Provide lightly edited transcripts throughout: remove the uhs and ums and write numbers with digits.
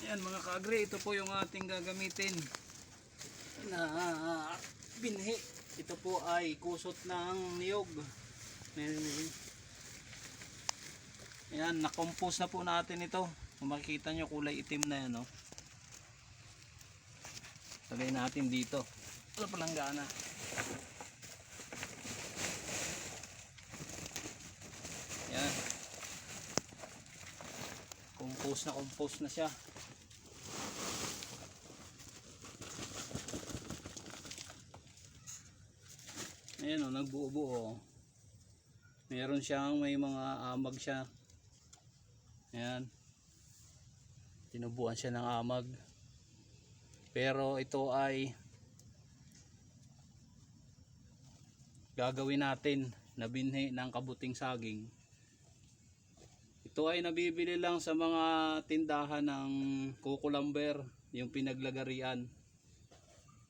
Ayan mga kaagri, ito po yung ating gagamitin na binhi. Ito po ay kusot ng niyog. Ayan, na-compose na po natin ito. Kung makikita nyo, kulay itim na yan, no? Lagay natin dito. Wala palang gana. Ayan. Compose na siya. Ayan o, nagbuo-buo. Meron siyang may mga amag siya. Ayan. Tinubuan siya ng amag. Pero ito ay gagawin natin na binhi ng kabuting saging. Ito ay nabibili lang sa mga tindahan ng kukulamber, yung pinaglagarian.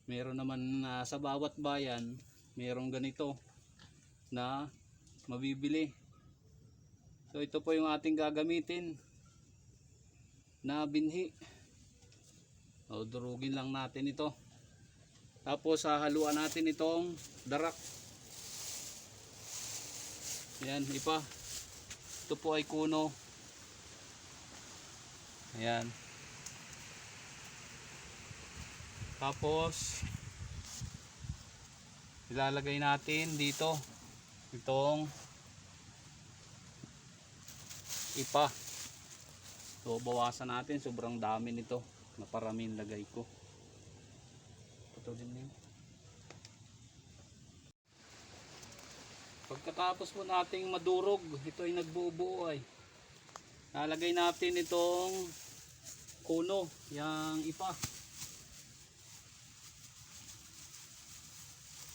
Meron naman sa bawat bayan, merong ganito na mabibili. So ito po yung ating gagamitin na binhi. O, durugin lang natin ito. Tapos haluan natin itong darak. Ayan, ipa. Ito po ay kuno. Ayan. Tapos ilalagay natin dito itong ipa. So bawasan natin, sobrang dami nito. Naparami lagay ko. Ito din yun. Pagkatapos po nating madurog, ito ay nagbuo-buo ay. Lalagay natin itong kuno, yung ipa.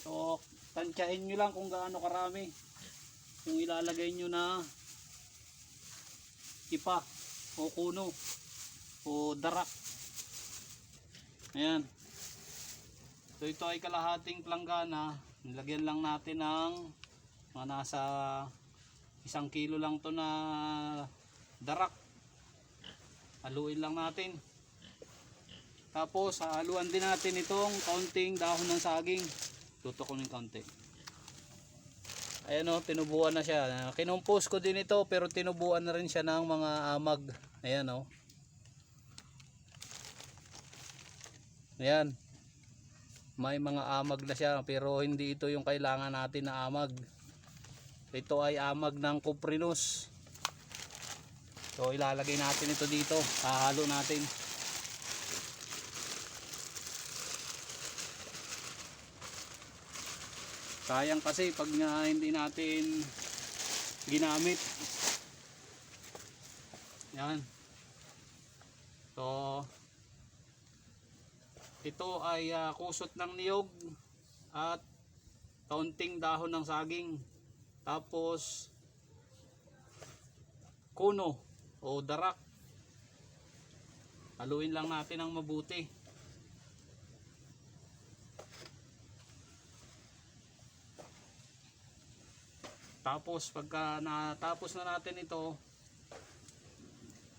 So, tansyahin nyo lang kung gaano karami yung ilalagay nyo na ipa o kuno o darak. Ayan. So, ito ay kalahating planggana. Nilagyan lang natin ng mga nasa 1 kilo lang to na darak. Haluin lang natin. Tapos, haluan din natin itong kaunting dahon ng saging. Tutukunin konti. Ayan o, tinubuan na siya. Kinumpos ko din ito pero tinubuan na rin siya ng mga amag. Ayan o. Ayan. May mga amag na siya pero hindi ito yung kailangan natin na amag. Ito ay amag ng Cuprinus. So ilalagay natin ito dito. Hahalo natin. Sayang kasi pag hindi natin ginamit. Yan. So ito ay kusot ng niyog at kaunting dahon ng saging. Tapos kuno o darak. Haluin lang natin ng mabuti. Tapos pagka natapos na natin ito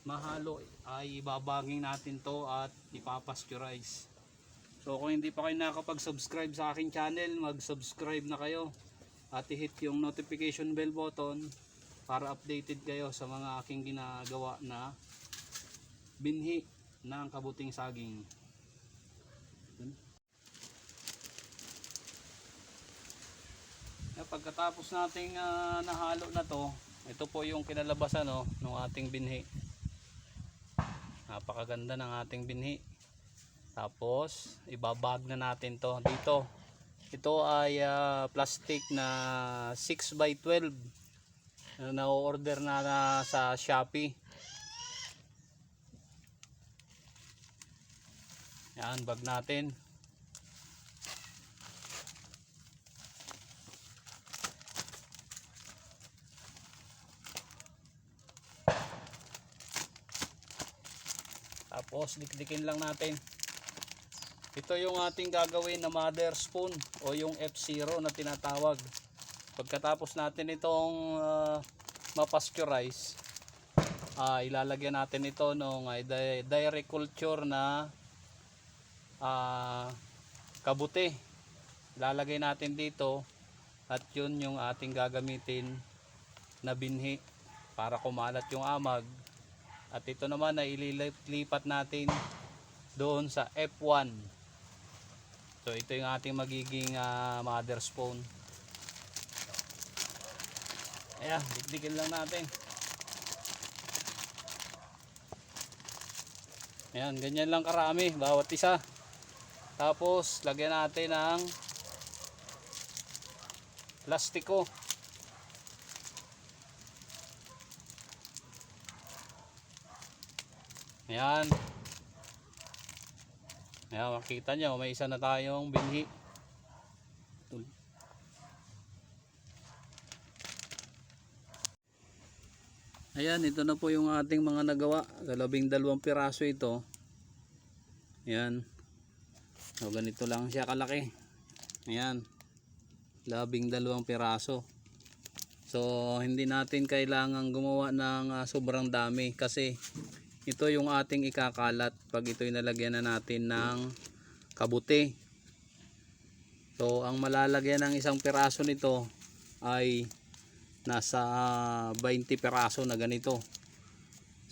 mahalo ay ibabaging natin to at ipapasteurize. So kung hindi pa kayo nakapag-subscribe sa aking channel, mag-subscribe na kayo at i-hit yung notification bell button para updated kayo sa mga aking ginagawa na binhi ng kabuting saging. Pagkatapos nating nahalo na to, ito po yung kinalabasan ng ating binhi. Napakaganda ng ating binhi. Tapos ibabag na natin to dito. Ito ay plastic na 6x12 na order na sa Shopee. Yan, bag natin. Tapos dikdikin lang natin. Ito yung ating gagawin na mother spoon o yung F0 na tinatawag. Pagkatapos natin itong mapasteurize, ilalagyan natin ito nung direct culture na kabuti. Ilalagay natin dito at yun yung ating gagamitin na binhi para kumalat yung amag. At ito naman ay ililipat natin doon sa F1. So ito yung ating magiging mother spawn. Ayan, dikdikin lang natin. Ayan, ganyan lang karami bawat isa. Tapos lagyan natin ng plastiko. Ayan. Ayan, makita nyo may isa na tayong binhi. Ayan, ito na po yung ating mga nagawa. 12 piraso ito. Ayan. So, ganito lang siya kalaki. Ayan. 12 piraso. So, hindi natin kailangan gumawa ng sobrang dami kasi ito yung ating ikakalat pag ito'y nalagyan na natin ng kabuti. So, ang malalagyan ng isang piraso nito ay nasa 20 piraso na ganito.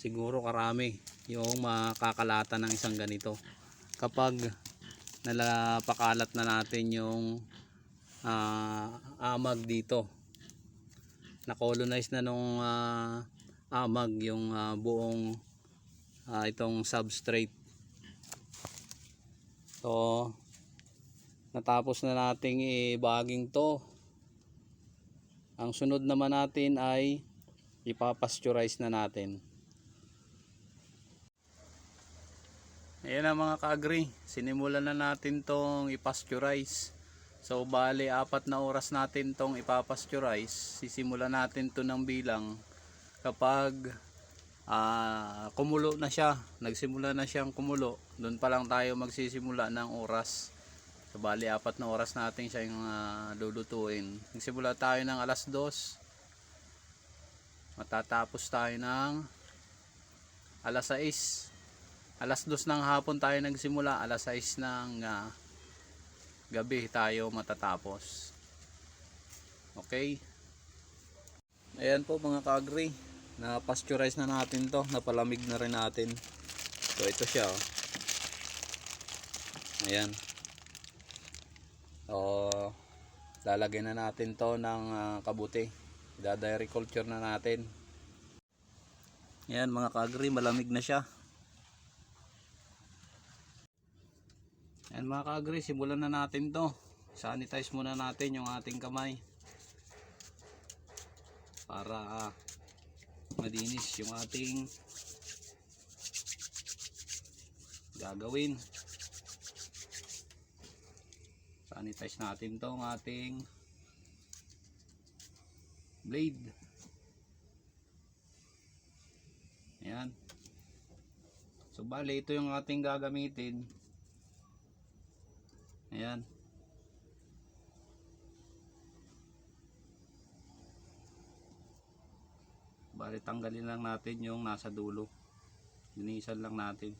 Siguro karami yung makakalatan ng isang ganito kapag nalapakalat na natin yung amag dito. Na-colonize na nung amag yung buong itong substrate. So natapos na nating ibaging to. Ang sunod naman natin ay ipapasteurize na natin. Ayan ang mga ka-agri, sinimulan na natin tong ipasteurize. So bali 4 na oras natin tong ipapasteurize. Sisimulan natin to ng bilang kapag kumulo na siya, nagsimula na siyang kumulo, doon pa lang tayo magsisimula ng oras. So bali 4 na oras natin siya yung lulutuin. Nagsimula tayo ng alas 2, matatapos tayo ng alas 6. Alas 2 ng hapon tayo nagsimula, alas 6 ng gabi tayo matatapos. Okay. Ayan po mga ka-agri, na pasteurize na natin to, napalamig na rin natin. So ito siya oh. Ayan. Lalagyan na natin to ng kabuti. Direct culture na natin. Ayan mga ka-agri, malamig na siya. Ayan mga ka-agri, simulan na natin to. Sanitize muna natin yung ating kamay para malinis yung ating gagawin. Sanitize natin tong ating blade. Ayan. So bali ito yung ating gagamitin. Ayan. Bali tanggalin lang natin yung nasa dulo. Linisan lang natin.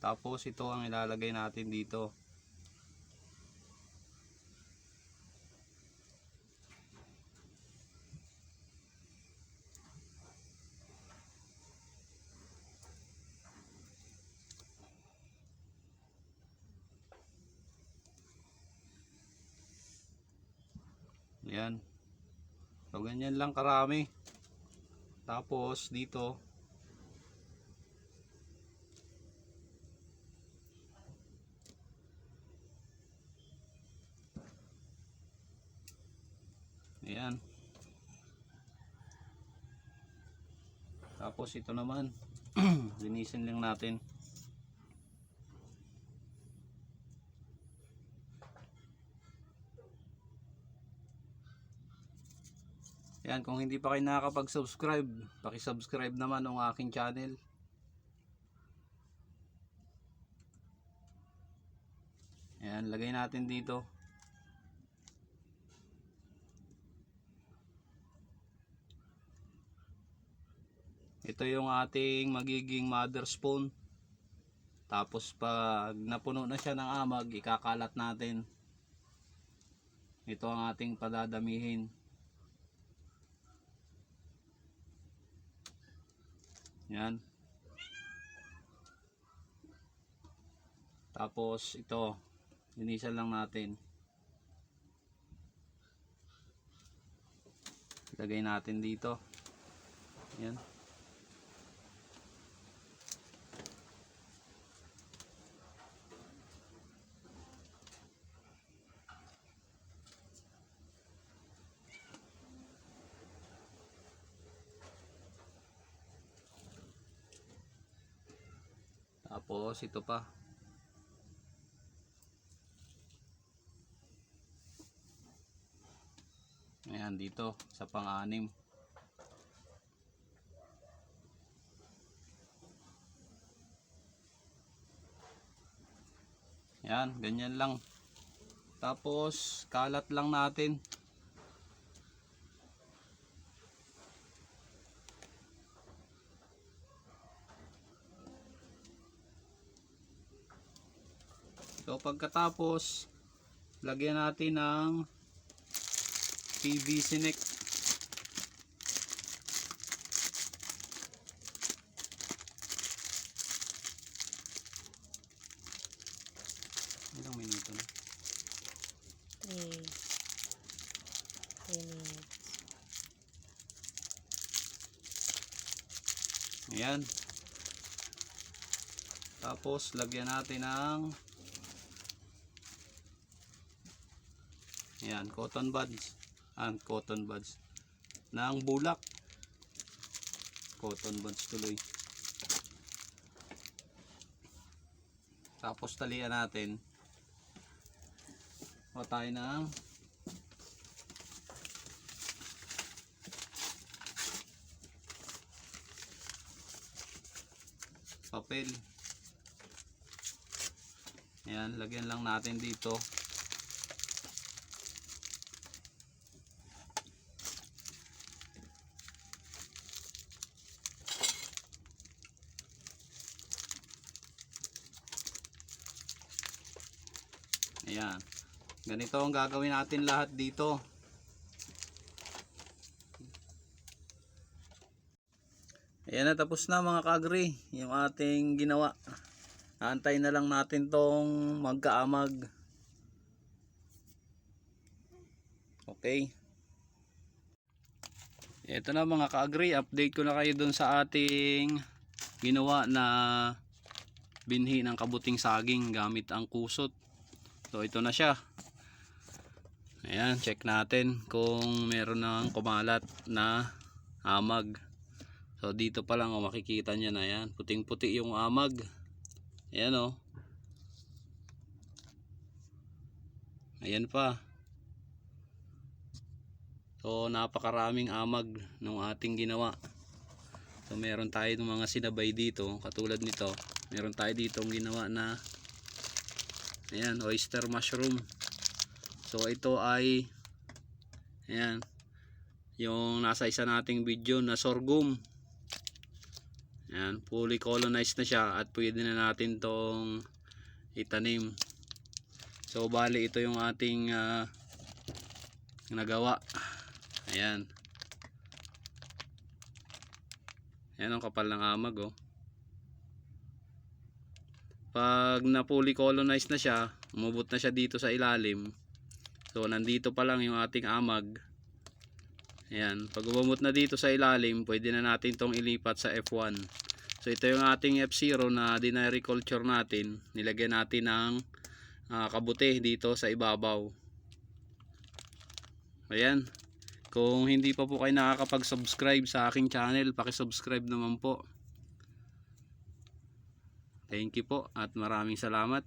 Tapos ito ang ilalagay natin dito. Ayan. So ganyan lang karami. Tapos dito ayan. Tapos ito naman linisin lang natin. Ayan, kung hindi pa kayo nakakapag-subscribe, paki-subscribe naman ng aking channel. Ayan, lagay natin dito. Ito yung ating magiging mother spawn. Tapos pag napuno na siya ng amag, ikakalat natin. Ito ang ating padadamihin. Yan. Tapos ito, linisan lang natin. Lagay natin dito. Yan. Tapos ito pa. Ayan dito sa pang-anim. Ayan, ganyan lang. Tapos kalat lang natin. So pagkatapos, lagyan natin ng PVC neck. Ilang minuto na? 3 minutes. Ayan. Tapos lagyan natin ng ayan, cotton buds. Cotton buds ng bulak. Cotton buds tuloy. Tapos talian natin. O tayo ng papel. Ayan, lagyan lang natin dito. Ayan. Ganito ang gagawin natin lahat dito. Ayan na, tapos na mga kaagri yung ating ginawa. Aantay na lang natin tong magkaamag. Okay. Ito na mga kaagri, update ko na kayo dun sa ating ginawa na binhi ng kabuting saging gamit ang kusot. So ito na siya. Ayan, check natin kung meron ng kumalat na amag. So dito pa lang makikita nyo na yan. Puting puti yung amag. Ayan o. Ayan pa. So napakaraming amag ng ating ginawa. So meron tayo ng mga sinabay dito. Katulad nito. Meron tayo dito ang ginawa na ayan, oyster mushroom. So ito ay ayan, yung nasa isa nating video na sorghum. Ayan, fully colonized na siya at pwede na natin tong itanim. So bali ito yung ating nagawa. Ayan. Ayan ang kapal ng amag oh. Pag na fully colonized na siya, umubot na siya dito sa ilalim. So nandito pa lang yung ating amag. Ayan, pag umubot na dito sa ilalim, pwede na natin tong ilipat sa F1. So ito yung ating F0 na dinariculture natin. Nilagyan natin ng kabute dito sa ibabaw. Ayan. Kung hindi pa po kayo nakakapag-subscribe sa aking channel, paki-subscribe naman po. Thank you po at maraming salamat.